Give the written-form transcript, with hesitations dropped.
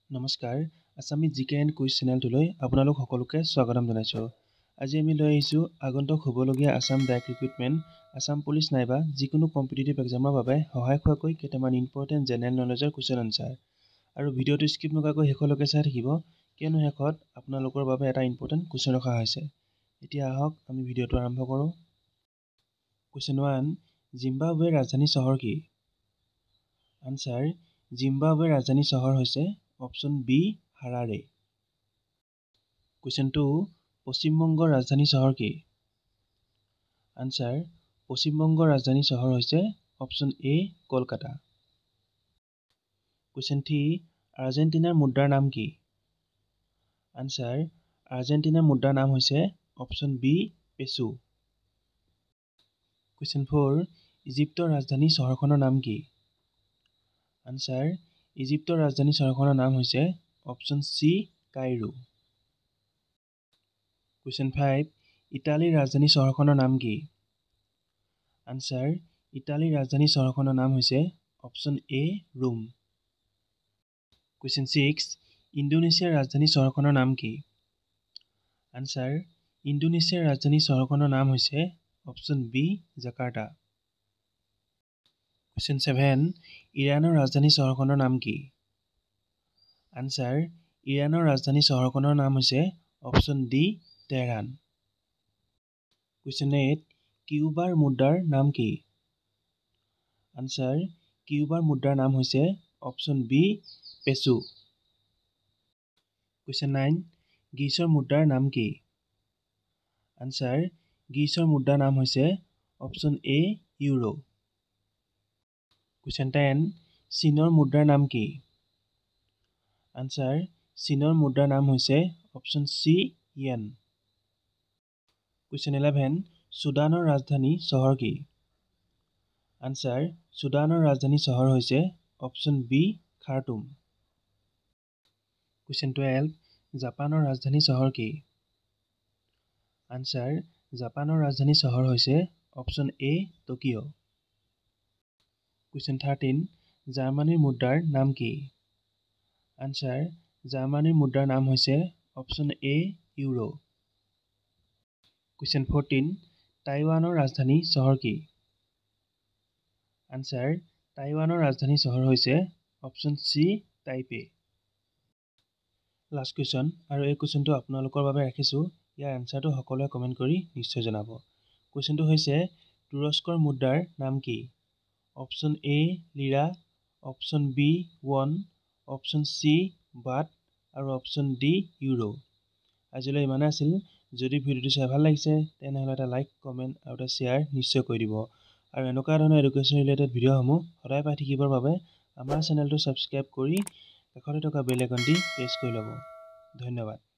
নমস্কাৰ আসামি জিকে এণ্ড কুইজ চেনেলটোলৈ আপোনালোক সকলোকে স্বাগতম জনাইছোঁ। আজি আমি লৈ আহিছোঁ আগন্তুক হ'বলগীয়া Assam direct recruitment, Assam police নাইবা যিকোনো কম্পিটিটিভ এক্সামৰ বাবে সহায় হোৱাকৈ কেইটামান ইম্পৰ্টেণ্ট জেনেৰেল নলেজৰ কুৱেশ্যন আনচাৰ। আৰু ভিডিঅ'টো স্কিপ নকৰাকৈ শেষলৈকে চাই থাকিব, কিয়নো শেষত আপোনালোকৰ বাবে এটা ইম্পৰ্টেণ্ট কুৱেশ্যন ৰখা হৈছে। এতিয়া আহক আমি ভিডিঅ'টো আৰম্ভ কৰোঁ। কুৱেশ্যন 1, জিম্বাবৱেৰ ৰাজধানী চহৰ কি? আনচাৰ, জিম্বাবৱেৰ ৰাজধানী চহৰ হৈছে অপশ্যন বি হাৰাৰে। কুৱেশ্যন 2, পশ্চিম বংগৰ ৰাজধানী চহৰ কি? আনচাৰ, পশ্চিম বংগৰ ৰাজধানী চহৰ হৈছে অপশ্যন এ কলকাতা। কুৱেশ্যন 3, আৰ্জেণ্টিনাৰ মুদ্ৰাৰ নাম কি? আনচাৰ, আৰ্জেণ্টিনাৰ মুদ্ৰাৰ নাম হৈছে অপশ্যন বি পেছো। কুৱেশ্যন 4, ইজিপ্তৰ ৰাজধানী চহৰখনৰ নাম কি? আনচাৰ, ইজিপ্তৰ ৰাজধানী চহৰখনৰ নাম হৈছে অপশ্যন চি কাইৰো। কুৱেশ্যন 5, ইটালীৰ ৰাজধানী চহৰখনৰ নাম কি? আনচাৰ, ইটালীৰ ৰাজধানী চহৰখনৰ নাম হৈছে অপশ্যন এ ৰোম। কুৱেশ্যন 6, ইণ্ডোনেছিয়াৰ ৰাজধানী চহৰখনৰ নাম কি? আনচাৰ, ইণ্ডোনেছিয়াৰ ৰাজধানী চহৰখনৰ নাম হৈছে অপশ্যন বি জাকাৰ্টা। কুৱেশ্যন 7, ইৰাণৰ ৰাজধানী চহৰখনৰ নাম কি? আনচাৰ, ইৰাণৰ ৰাজধানী চহৰখনৰ নাম হৈছে অপশ্যন ডি তেহৰান। কুৱেশ্যন 8, কিউবাৰ মুদ্ৰাৰ নাম কি? আনচাৰ, কিউবাৰ মুদ্ৰাৰ নাম হৈছে অপশ্যন বি পেছো। কুৱেশ্যন 9, গ্ৰীচৰ মুদ্ৰাৰ নাম কি? আনচাৰ, গ্ৰীচৰ মুদ্ৰাৰ নাম হৈছে অপশ্যন এ ইউৰো। কুৱেশ্যন 10, চীনৰ মুদ্ৰাৰ নাম কি? আনচাৰ, চীনৰ মুদ্ৰাৰ নাম হৈছে অপশ্যন চি য়েন। কুৱেশ্যন 11, চুডানৰ ৰাজধানী চহৰ কি? আনচাৰ, চুডানৰ ৰাজধানী চহৰ হৈছে অপশ্যন বি খাৰ্টুম। কুৱেশ্যন 12, জাপানৰ ৰাজধানী চহৰ কি? আনচাৰ, জাপানৰ ৰাজধানী চহৰ হৈছে অপশ্যন এ টকিঅ'। কুৱেশ্যন 13, জাৰ্মানীৰ মুদ্ৰাৰ নাম কি? আনচাৰ, জাৰ্মানীৰ মুদ্ৰাৰ নাম হৈছে অপশ্যন এ ইউৰো। কুৱেশ্যন 14, টাইৱানৰ ৰাজধানী চহৰ কি? আনচাৰ, টাইৱানৰ ৰাজধানী চহৰ হৈছে অপশ্যন চি টাইপে। লাষ্ট কুৱেশ্যন, আৰু এই কুৱেশ্যনটো আপোনালোকৰ বাবে ৰাখিছোঁ, ইয়াৰ এনচাৰটো সকলোৱে কমেণ্ট কৰি নিশ্চয় জনাব। কুৱেশ্যনটো হৈছে, তুৰস্কৰ মুদ্ৰাৰ নাম কি? Option A lira, option B won, option C baht আৰু অপশ্যন ডি ইউৰো। আজিলৈ ইমানে আছিল। যদি ভিডিঅ'টো চাই ভাল লাগিছে তেনেহ'লে এটা লাইক, কমেণ্ট আৰু এটা শ্বেয়াৰ নিশ্চয় কৰি দিব। আৰু এনেকুৱা ধৰণৰ এডুকেশ্যন ৰিলেটেড ভিডিঅ'সমূহ সদায় পাই থাকিবৰ বাবে আমাৰ চেনেলটো ছাবস্ক্ৰাইব কৰি কাষতে থকা বেল আইকনটি প্ৰেছ কৰি ল'ব। ধন্যবাদ।